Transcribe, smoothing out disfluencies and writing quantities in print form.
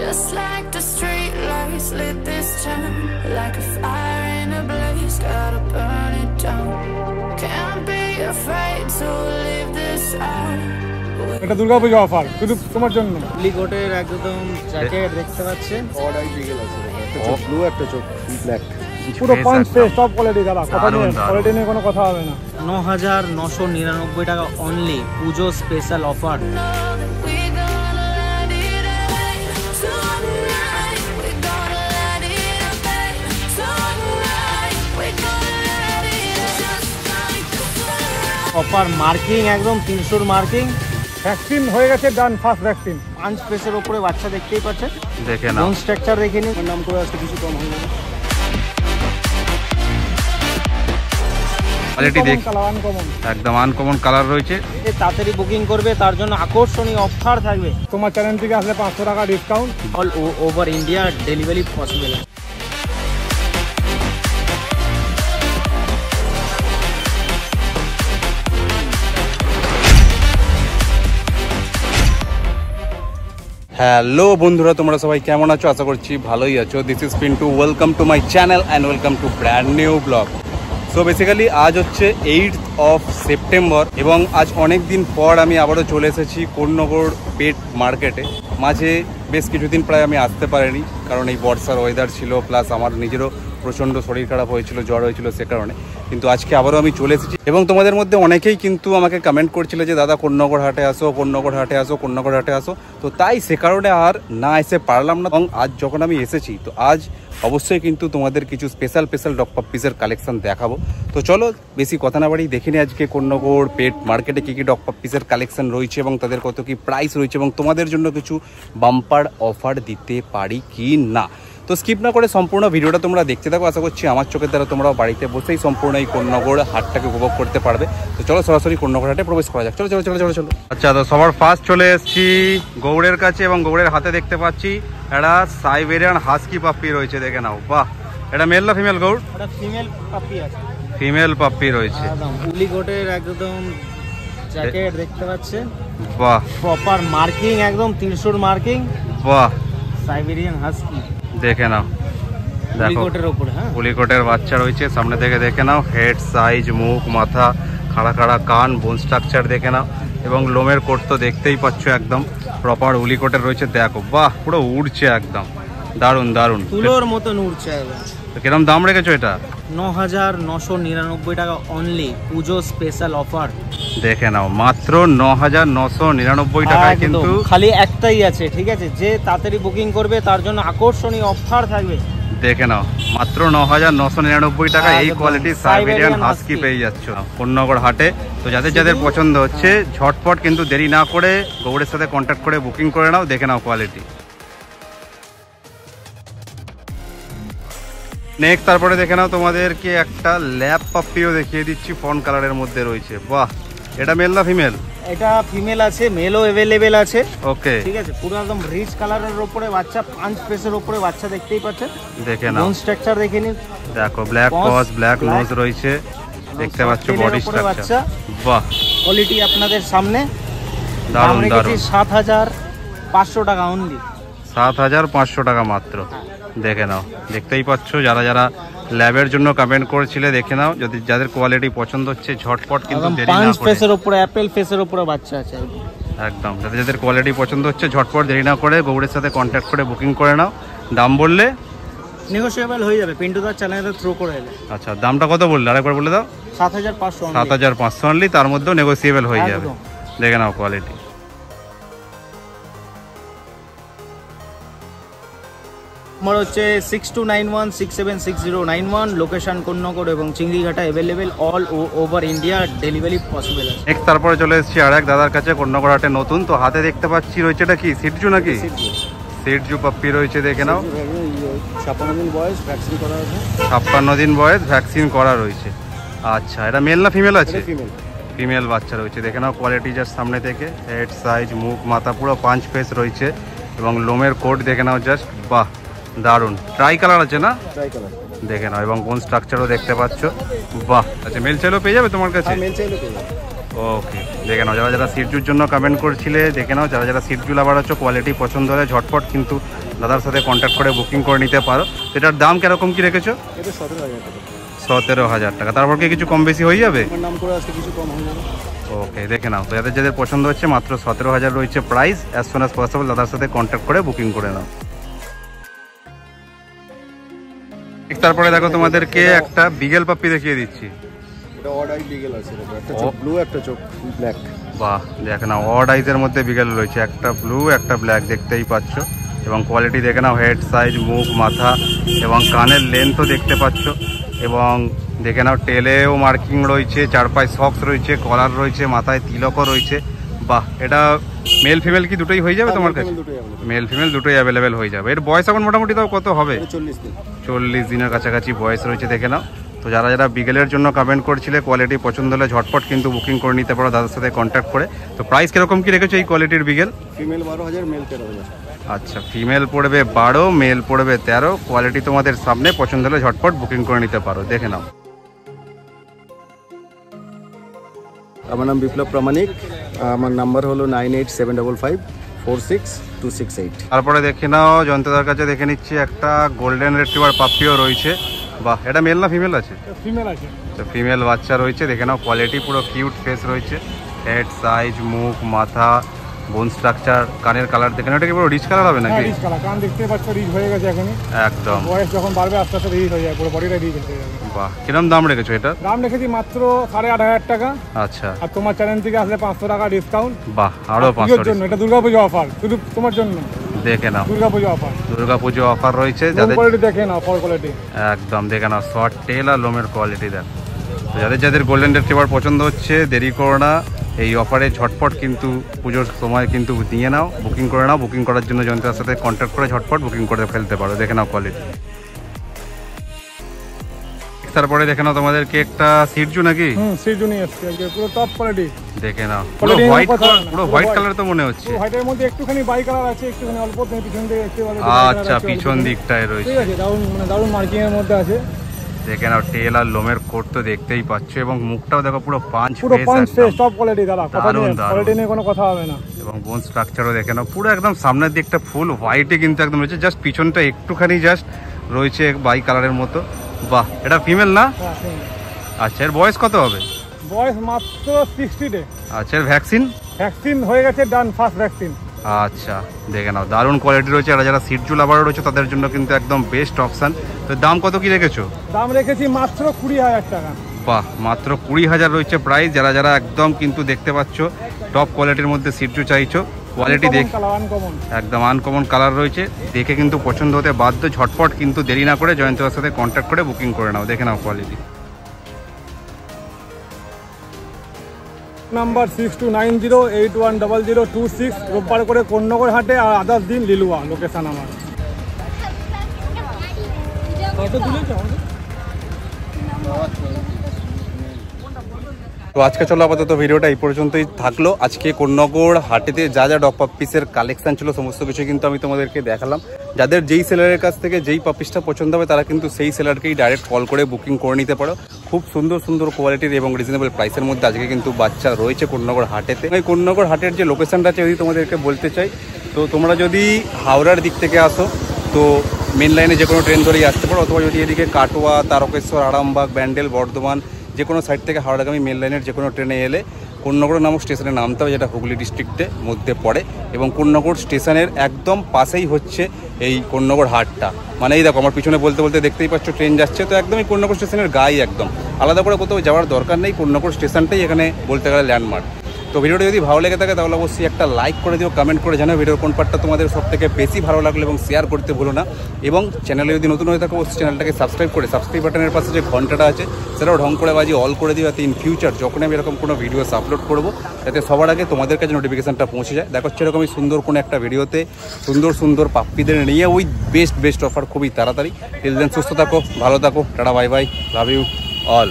Just like the street lights lit this town, like a fire in a blaze, gotta burn it down. Can't be afraid to leave this out. এটা Durga Puja offer শুধু তোমার জন্য। লিগোটের একদম jacket দেখতে পাচ্ছেন, order বিগেল আছে, একটা চোখ ব্লু একটা চোখ ব্ল্যাক, পুরো পাঁচ ফেস টপ কোয়ালিটি দাদা, কথা নেই, কোয়ালিটি নিয়ে কোনো কথা হবে না। 9,999 টাকা অনলি, পুজো স্পেশাল অফার। অফার মার্কিং একদম 300 মার্কিং, ভ্যাকসিন হয়ে গেছে, ডান ফার্স্ট ভ্যাকসিন। 5 ফেসের উপরে বাচ্চা দেখতেই পাচ্ছেন, দেখে নাও, বোন স্ট্রাকচার দেখে নিন, নাম করে আজকে কিছু কম হয়ে যাবে। কোয়ালিটি দেখ, একদম আনকমন কালার রয়েছে। তাড়াতাড়ি বুকিং করবে তার জন্য আকর্ষণীয় অফার থাকবে। তোমার চ্যানেল থেকে আসলে 500 টাকা discount, all over India delivery possible. Hello বন্ধুরা, তোমরা সবাই কেমন আছো? আশা করছি ভালোই আছো। This is Pintu, welcome to my channel and welcome to brand new blog. So basically আজ হচ্ছে 8th of সেপ্টেম্বর এবং আজ অনেক দিন পর আমি আবারও চলে এসেছি কোন্নগর পেট মার্কেটে। মাঝে বেশ কিছুদিন প্রায় আমি আসতে পারিনি, কারণ এই বর্ষার ওয়েদার ছিল, প্লাস আমার নিজেরও প্রচণ্ড শরীর খারাপ হয়েছিল, জ্বর হয়েছিল, সে কারণে। কিন্তু আজকে আবারও আমি চলে এসেছি এবং তোমাদের মধ্যে অনেকেই কিন্তু আমাকে কমেন্ট করছিল যে দাদা কোন্নগর হাটে আসো, কোন্নগর হাটে আসো, কোন্নগর হাটে আসো। তো তাই সে কারণে আর না এসে পারলাম না, এবং আজ যখন আমি এসেছি তো আজ অবশ্যই কিন্তু তোমাদের কিছু স্পেশাল ডগ পাপ্পিসের কালেকশন দেখাবো। তো চলো বেশি কথা না বাড়ি দেখে নিই আজকে কোন্নগর পেট মার্কেটে কী কী ডগ পাপ্পিসের কালেকশন রয়েছে এবং তাদের কত কী প্রাইস রয়েছে এবং তোমাদের জন্য কিছু বাম্পার অফার দিতে পারি কি না। তো স্কিপ না করে সম্পূর্ণ ভিডিওটা তোমরা দেখতে থাকো। আশা করছি আমার চোখের দ্বারা তোমরাও বাড়িতে বসেই সম্পূর্ণ এই কোন্নগর হাটটাকে উপভোগ করতে পারবে। তো চলো সরাসরি কোন্নগর হাটে প্রবেশ করা যাক। চলো চলো চলো চলো চলো। আচ্ছা, তো সবার ফার্স্ট চলে এসেছি গৌড়ের কাছে এবং গৌড়ের হাতে দেখতে পাচ্ছি একটা সাইবেরিয়ান হাস্কি পাপ্পি রয়েছে, দেখে নাও। বাহ, এটা মেল না ফিমেল গৌড়? এটা ফিমেল পাপ্পি আছে, ফিমেল পাপ্পি রয়েছে। লিগোটের একদম জ্যাকেট দেখতে পাচ্ছেন, বাহ, প্রপার মার্কিং একদম 300 মার্কিং। বাহ, সাইবেরিয়ান হাস্কি দেখে নাও, দেখো লিগোটের উপরে। হ্যাঁ, পুলিকোটের বাচ্চা রয়েছে, সামনে থেকে দেখে নাও, হেড সাইজ, মুখ, মাথা, খাড়া খাড়া কান, বোন স্ট্রাকচার দেখে নাও এবং লোমের কোট তো দেখতেই পাচ্ছ একদম প্রপার উলিকোটের রয়েছে। দেখো, বাহ, পুরো উড়ছে একদম, দারুণ দারুণ, তুলোর মতন উড়ছে একদম। কিরকম দাম রেখেছো এটা? 9,999 টাকা অনলি, পুজো স্পেশাল অফার। দেখে নাও, মাত্র 9,999 টাকায় কিন্তু খালি একটাই আছে, ঠিক আছে? যে তাড়াতাড়ি বুকিং করবে তার জন্য আকর্ষণীয় অফার থাকবে। দেখে নাও, মাত্র 9,999 টাকা এই কোয়ালিটির সাইবেরিয়ান হাস্কি পেয়ে যাচ্ছ কোন্নগর হাটে। তো যাদের যাদের পছন্দ হচ্ছে ঝটপট কিন্তু দেরি না করে গৌড়ের সাথে কন্ট্যাক্ট করে বুকিং করে নাও। দেখে নাও কোয়ালিটি। নেক্সট তারপরে দেখে নাও তোমাদেরকে একটা ল্যাব পাপ্পিও দেখিয়ে দিচ্ছি, ফন কালারের মধ্যে রয়েছে। বাহ, এটা মেল না ফিমেল? এটা ফিমেল আছে, মেলও অ্যাভেলেবেল আছে। ওকে, ঠিক আছে, পুরো একদম রিচ কালারের উপরে বাচ্চা, 5 ফেসের উপরে বাচ্চা দেখতেই পাচ্ছেন। দেখে নাও, বোন স্ট্রাকচার দেখে নিন, দেখো ব্ল্যাক পজ, ব্ল্যাক নোজ রয়েছে, দেখতে পাচ্ছ বডি স্ট্রাকচার। বাহ, কোয়ালিটি আপনাদের সামনে। দারুণ দারুণ। 7,500 টাকা অনলি, 7,500 টাকা মাত্র। দেখে নাও, দেখতেই পাচ্ছ যারা যারা ল্যাবের জন্য কমেন্ট করেছিলে, দেখে নাও, যদি যাদের কোয়ালিটি পছন্দ হচ্ছে ঝটপট কিন্তু দেরি না 5 করে, ফেসের উপরে অ্যাপেল ফেসের উপরে বাচ্চা আছে একদম যাদের যাদের কোয়ালিটি পছন্দ হচ্ছে ঝটপট দেরি না করে গৌড়ের সাথে কন্ট্যাক্ট করে বুকিং করে নাও। দাম বললে নেগোশিয়েবল হয়ে যাবে, পিন্টুদার চ্যানেলে থ্রু করে এলে। আচ্ছা, দামটা কত বললে আরেকবার বলে দাও? 7,500। 7,500 অনলি, তার মধ্যেও নেগোসিয়েবল হয়ে যাবে। দেখে নাও কোয়ালিটি। আমার হচ্ছে 6291676091, লোকেশন কোন্নগর এবং Chingrighata available, all over India delivery possible আছে। নেক্সট তারপরে চলে এসেছি আর এক দাদার কাছে কোন্নগর হাটে নতুন। তো হাতে দেখতে পাচ্ছি রয়েছে এটা কি সিটজু নাকি? সিটজু পাপ্পি রয়েছে, দেখে নাও। 56 দিন বয়স, ভ্যাকসিন করা আছে। 56 দিন বয়স, ভ্যাকসিন করা রয়েছে। আচ্ছা, এটা মেল না ফিমেল আছে? ফিমেল। ফিমেল বাচ্চা রয়েছে, দেখে নাও কোয়ালিটি জাস্ট সামনে থেকে, হেড সাইজ, মুখ, মাথা পুরো 5 ফেস রয়েছে এবং লোমের কোট দেখে নাও জাস্ট। বাহ, দারুণ। ট্রাই কালার আছে না? ট্রাই কালার দেখে নাও এবং বোন স্ট্রাকচারও দেখতে পাচ্ছ। বাহ, আচ্ছা, মেল চাইলেও পেয়ে যাবে তোমার কাছে? মেল চাইলেও পেয়ে যাবে। ওকে, দেখে নাও যারা যারা সিটজুর জন্য কমেন্ট করছিলে, দেখে নাও যারা যারা সিটজু লাভার আছো, কোয়ালিটি পছন্দ হলে ঝটপট কিন্তু দাদার সাথে কন্ট্যাক্ট করে বুকিং করে নিতে পারো। এটার দাম কিরকম কি রেখেছো? এটা 17,000 টাকা। 17,000 টাকা। তারপর কি কিছু কম বেশি হয়ে যাবে? আমার নাম করে আজকে কিছু কম হয়ে যাবে। ওকে, দেখে নাও। তো যাদের যাদের পছন্দ হচ্ছে মাত্র 17,000 রয়েছে price. As soon as possible দাদার সাথে কন্ট্যাক্ট করে বুকিং করে নাও। তারপরে দেখো তোমাদেরকে একটা বিগেল পাপ্পি দেখিয়ে দিচ্ছি। এটা অড আই বিগেল আছে, একটা চোখ ব্লু একটা চোখ ব্ল্যাক। বাহ, দেখে নাও অড আইজের মধ্যে বিগেল রয়েছে, একটা ব্লু একটা ব্ল্যাক, দেখতেই পাচ্ছ। এবং কোয়ালিটি দেখে নাও, হেড সাইজ, মুখ, মাথা এবং কানের লেন্থও দেখতে পাচ্ছ। এবং দেখে নাও টেলেও মার্কিং রয়েছে, 4 পায়ে সক্স রয়েছে, কলার রয়েছে, মাথায় তিলকও রয়েছে। বাহ, এটা মেল ফিমেল কি দুটোই হয়ে যাবে তোমার কাছে? মেল ফিমেল দুটোই অ্যাভেলেবেল হয়ে যাবে। এর বয়স এখন মোটামুটি তাও কত হবে? 40 দিনের কাছাকাছি বয়স রয়েছে, দেখে নাও। তো যারা যারা বিগেলের জন্য কমেন্ট করছিলে, কোয়ালিটি পছন্দ হলে ঝটপট কিন্তু বুকিং করে নিতে পারো দাদার সাথে কন্ট্যাক্ট করে। তো প্রাইস কিরকম কি রেখেছো এই কোয়ালিটির বিগেল? Female 12,000, mail 13,000। আচ্ছা, ফিমেল পড়বে 12, মেল পড়বে 13। কোয়ালিটি তোমাদের সামনে, পছন্দ হলে ঝটপট বুকিং করে নিতে পারো, দেখে নাও। আমার নাম বিপ্লব প্রামাণিক, আমার নাম্বার হলো 9875546268। তারপরে দেখে নাও জয়ন্তদার কাছে দেখে নিচ্ছি একটা গোল্ডেন রিট্রিভার পাপ্পিও রয়েছে। বাহ, এটা মেল না ফিমেল আছে? ফিমেল আছে। তো ফিমেল বাচ্চা রয়েছে, দেখে নাও। কোয়ালিটি পুরো কিউট ফেস রয়েছে, হেড সাইজ, মুখ, মাথা, বোন স্ট্রাকচার, কানের কালার দেখে নাও। এটা কি পুরো রিচ কালার হবে নাকি? রিচ কালার, কান দেখতে পাচ্ছ রিচ হয়ে গেছে এখনই। একদম, বয়স যখন বাড়বে আস্তে আস্তে রিচ হয়ে যাবে, পুরো বডিটা রিচ হয়ে যাবে। বাহ, কিরকম দাম রেখেছো এটা? দাম রেখেছি মাত্র 8,500 টাকা। আচ্ছা, আর তোমার চ্যানেল থেকে আসলে 500 টাকা ডিসকাউন্ট। বাহ, আরো 500 জন্য। এটা দুর্গাপুজো অফার, শুধু তোমার জন্য। দেখে নাও, দুর্গাপুজো অফার, দুর্গাপুজো অফার রয়েছে। যাদের কোয়ালিটি দেখে নাও, ফর কোয়ালিটি একদম দেখে নাও, শর্ট টেল আর লোমের কোয়ালিটি দেখ। তো যাদের যাদের গোল্ডেন রিট্রিভার পছন্দ হচ্ছে, দেরি করো না, এই অফারে ঝটপট কিন্তু পুজোর সময় কিন্তু নিয়ে নাও, বুকিং করে নাও। বুকিং করার জন্য জয়ন্তার সাথে কন্ট্যাক্ট করে ঝটপট বুকিং করে ফেলতে পারো, দেখে নাও কোয়ালিটি। তারপরে দেখে নাও তোমাদেরকে একটা সিটজু নাকি? সিটজু নিয়ে এসেছে, পুরো টপ কোয়ালিটি। দেখে নাও, পুরো হোয়াইট কালার, পুরো হোয়াইট কালার তো মনে হচ্ছে। হোয়াইটের মধ্যে একটুখানি বাই কালার আছে, একটুখানি অল্প পিছন দিকে একটু। আচ্ছা, পিছন দিকটায় রয়েছে, ঠিক আছে। দারুন, মানে দারুন মার্কিং এর মধ্যে আছে। দেখে নাও টেল আর লোমের কোট তো দেখতেই পাচ্ছ। এবং মুখটাও দেখো পুরো পাঁচ ফেস, টপ কোয়ালিটি দাদা, কোয়ালিটি নিয়ে কোনো কথা হবে না। এবং বোন স্ট্রাকচারও দেখে নাও, পুরো একদম সামনের দিকটা ফুল হোয়াইটে কিন্তু একদম রয়েছে, জাস্ট পিছনটা একটুখানি জাস্ট রয়েছে বাই কালারের মতো। বাহ, এটা ফিমেল না? আচ্ছা, এর বয়স কত হবে? বয়স মাত্র 60 ডে। আচ্ছা, এর ভ্যাকসিন হয়ে গেছে, ডান, ফার্স্ট ভ্যাকসিন। আচ্ছা, দেখে নাও, দারুণ কোয়ালিটি রয়েছে। আর যারা সিটজু লাভার রয়েছে তাদের জন্য কিন্তু একদম বেস্ট অপশন। তো দাম কত কি রেখেছো? দাম রেখেছি মাত্র 20,000 টাকা। বাহ, মাত্র 20,000 রয়েছে প্রাইস। যারা যারা একদম কিন্তু দেখতে পাচ্ছ টপ কোয়ালিটির মধ্যে সিটজু চাইছো, কোয়ালিটি দেখ, একদম আনকমন কালার রয়েছে, দেখে কিন্তু পছন্দ হতে বাধ্য। ঝটপট কিন্তু দেরি না করে জয়ন্তদার সাথে কন্ট্যাক্ট করে বুকিং করে নাও, দেখে নাও কোয়ালিটি। নাম্বার 6290810026, রোববার করে কোন্নগর হাটে, আর আদার্স দিন লিলুয়া লোকেশন আমার। তো আজকে চলো আপাতত ভিডিওটা এই পর্যন্তই থাকলো। আজকে কোন্নগর হাটেতে যা যা ডগ পাপ্পিসের কালেকশন ছিল সমস্ত কিছু কিন্তু আমি তোমাদেরকে দেখালাম। যাদের যেই সেলারের কাছ থেকে যেই পাপ্পিসটা পছন্দ হবে তারা কিন্তু সেই সেলারকেই ডাইরেক্ট কল করে বুকিং করে নিতে পারো। খুব সুন্দর সুন্দর কোয়ালিটির এবং রিজনেবল প্রাইসের মধ্যে আজকে কিন্তু বাচ্চা রয়েছে কোন্নগর হাটেতে। এই কোন্নগর হাটের যে লোকেশনটা আছে যদি তোমাদেরকে বলতে চাই, তো তোমরা যদি হাওড়ার দিক থেকে আসো তো মেন লাইনে যে কোনো ট্রেন ধরেই আসতে পারো, অথবা যদি এদিকে কাটোয়া, তারকেশ্বর, আরামবাগ, ব্যান্ডেল, বর্ধমান যে কোনো সাইড থেকে হাওড়াগামী মেন লাইনের যে কোনো ট্রেনে এলে কোন্নগর নামক স্টেশনে নামতে হবে, যেটা হুগলি ডিস্ট্রিক্টের মধ্যে পড়ে। এবং কোন্নগর স্টেশনের একদম পাশেই হচ্ছে এই কোন্নগর হাটটা। মানে এই দেখো আমার পিছনে বলতে বলতে দেখতেই পাচ্ছ ট্রেন যাচ্ছে, তো একদমই কোন্নগর স্টেশনের গায়ে একদম, আলাদা করে কোথাও যাওয়ার দরকার নেই। কোন্নগর স্টেশনটাই এখানে বলতে গেলে ল্যান্ডমার্ক। তো ভিডিওটা যদি ভালো লেগে থাকে তাহলে অবশ্যই একটা লাইক করে দিও, কমেন্ট করে জানাও ভিডিওর কোন পার্টটা তোমাদের সব থেকে বেশি ভালো লাগলো, এবং শেয়ার করতে ভুলো না। এবং চ্যানেলে যদি নতুন হয়ে থাকো অবশ্যই চ্যানেলটাকে সাবস্ক্রাইব করে সাবস্ক্রাইব বাটনের পাশে যে ঘন্টাটা আছে সেটাও ঢং করে বাজিয়ে অল করে দিও, যাতে ইন ফিউচার যখন আমি এরকম কোনো ভিডিওস আপলোড করবো যাতে সবার আগে তোমাদের কাছে নোটিফিকেশনটা পৌঁছে যায়। দেখো এরকমই সুন্দর কোনো একটা ভিডিওতে সুন্দর সুন্দর পাপ্পিদের নিয়ে উইথ বেস্ট অফার খুবই তাড়াতাড়ি। টিল দেন সুস্থ থাকো, ভালো থাকো, tata, bye bye, love you all.